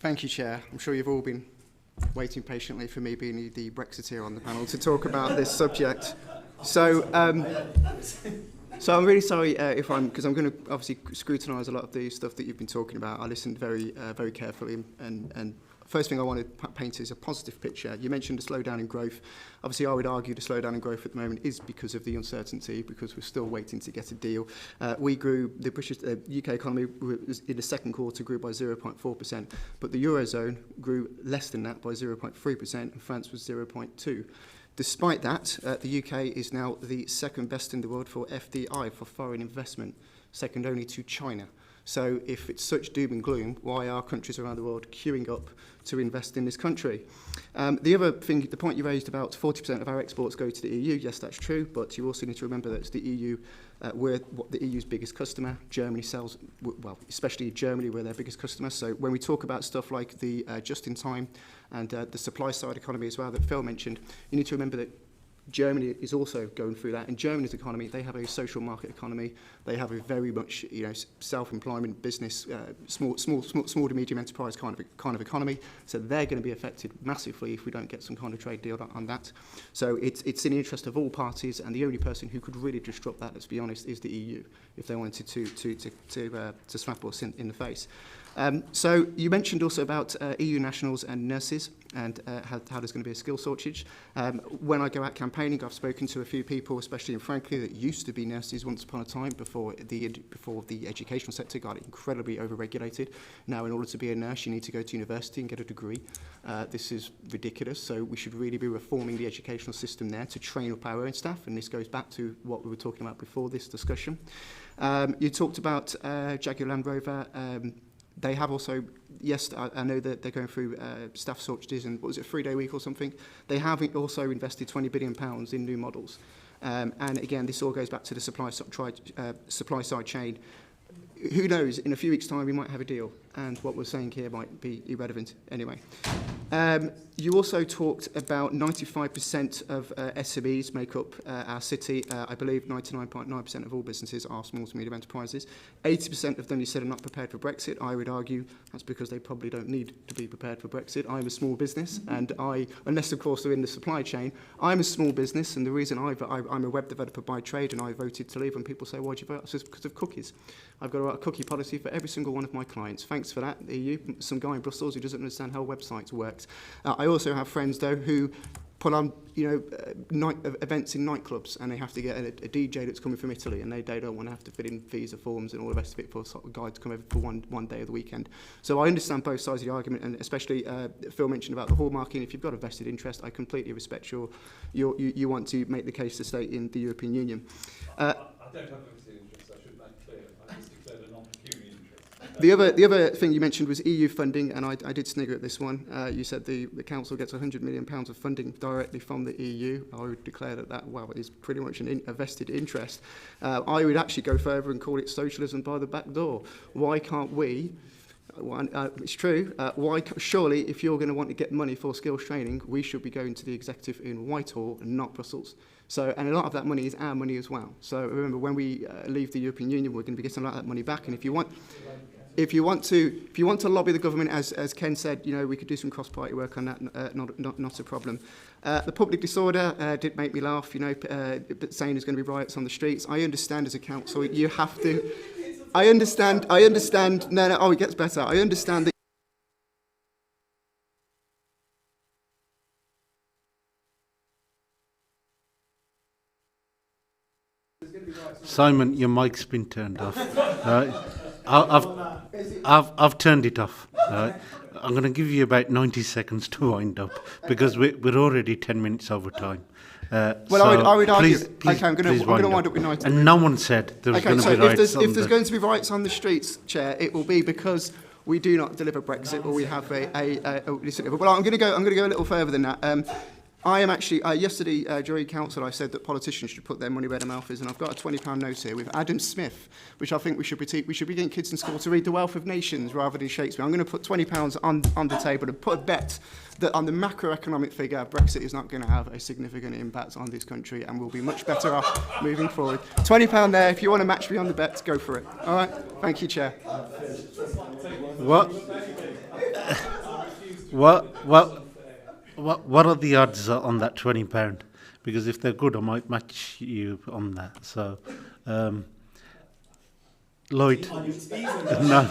Thank you, Chair. I'm sure you've all been waiting patiently for me being the Brexiteer on the panel to talk about this subject. So I'm really sorry because I'm going to obviously scrutinise a lot of the stuff that you've been talking about. I listened very carefully, and first thing I want to paint is a positive picture. You mentioned a slowdown in growth. Obviously, I would argue the slowdown in growth at the moment is because of the uncertainty, because we're still waiting to get a deal. We grew, the UK economy in the second quarter grew by 0.4%, but the Eurozone grew less than that by 0.3%, and France was 0.2%. Despite that, the UK is now the second best in the world for FDI, for foreign investment, second only to China. So if it's such doom and gloom, why are countries around the world queuing up to invest in this country? The other thing, the point you raised about 40% of our exports go to the EU, yes, that's true, but you also need to remember that it's the EU, we're the EU's biggest customer. Germany sells, well, especially Germany, we're their biggest customer. So when we talk about stuff like the just-in-time and the supply-side economy as well that Phil mentioned, you need to remember that Germany is also going through that. In Germany's economy, they have a social market economy. They have a very much, self-employment business, small to medium enterprise kind of economy. So they're going to be affected massively if we don't get some kind of trade deal on that. So it's in the interest of all parties, and the only person who could really disrupt that, let's be honest, is the EU, if they wanted to slap us in the face. So you mentioned also about EU nationals and nurses and how there's going to be a skill shortage. When I go out campaigning, I've spoken to a few people, especially in Franklin, that used to be nurses once upon a time before the educational sector got incredibly overregulated. Now, in order to be a nurse, you need to go to university and get a degree. This is ridiculous, so we should really be reforming the educational system there to train up our own staff, and this goes back to what we were talking about before this discussion. You talked about Jaguar Land Rover. They have also, yes, I know that they're going through staff shortages and, what was it, 3-day week or something? They have also invested £20 billion in new models. And again, this all goes back to the supply side chain. Who knows, in a few weeks' time we might have a deal, and what we're saying here might be irrelevant anyway. You also talked about 95% of SMEs make up our city. I believe 99.9% of all businesses are small to medium enterprises. 80% of them, you said, are not prepared for Brexit. I would argue that's because they probably don't need to be prepared for Brexit. I'm a small business, and unless of course they're in the supply chain, I'm a small business, and the reason I'm a web developer by trade and I voted to leave, when people say, why'd you vote? I said, because of cookies. I've got to write a cookie policy for every single one of my clients. Thanks for that, EU. Some guy in Brussels who doesn't understand how websites work. I also have friends, though, who put on, events in nightclubs, and they have to get a DJ that's coming from Italy, and they don't want to have to fill in visa forms and all the rest of it for a sort of guy to come over for one day of the weekend. So I understand both sides of the argument, and especially Phil mentioned about the hallmarking. If you've got a vested interest, I completely respect you want to make the case to stay in the European Union. I don't have a vested interest, I should make clear. I just declared a non-pecuniary interest. The other thing you mentioned was EU funding, and I did snigger at this one. You said the council gets £100 million of funding directly from the EU. I would declare that is pretty much a vested interest. I would actually go further and call it socialism by the back door. Why can't we? It's true. Surely, if you're going to want to get money for skills training, we should be going to the executive in Whitehall and not Brussels. So, and a lot of that money is our money as well. So remember, when we leave the European Union, we're going to be getting a lot of that money back. And if you want to lobby the government, as Ken said, we could do some cross-party work on that. Not a problem. The public disorder did make me laugh. But saying there's going to be riots on the streets. I understand as a council, you have to. I understand. No. Oh, it gets better. I understand that. Simon, your mic's been turned off. I've turned it off. I'm going to give you about 90 seconds to wind up because we're already 10 minutes over time. I would argue. Please, I'm going to wind up with 90. And no one said there was going to be riots. If there's going to be riots on the streets, Chair, it will be because we do not deliver Brexit, or we have Well, I'm going to go a little further than that. I am actually, yesterday during council, I said that politicians should put their money where their mouth is, and I've got a £20 note here with Adam Smith, which I think we should be getting kids in school to read The Wealth of Nations rather than Shakespeare. I'm going to put £20 on the table and put a bet that on the macroeconomic figure, Brexit is not going to have a significant impact on this country, and we'll be much better off moving forward. £20 there. If you want to match me on the bet, go for it. All right. Thank you, Chair. What? What are the odds on that £20? Because if they're good, I might match you on that. So, Lloyd, no.